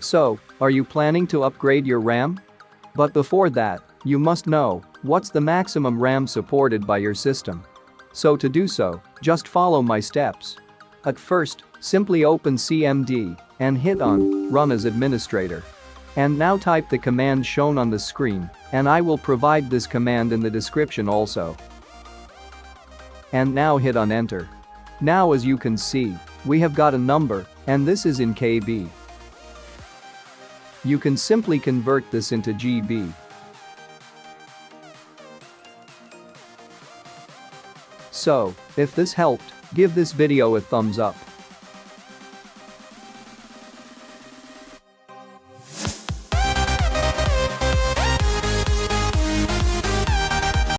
So, are you planning to upgrade your RAM? But before that, you must know what's the maximum RAM supported by your system. So to do so, just follow my steps. At first, simply open CMD and hit on Run as Administrator. And now type the command shown on the screen, and I will provide this command in the description also. And now hit on Enter. Now as you can see, we have got a number, and this is in KB. You can simply convert this into GB. So, if this helped, give this video a thumbs up.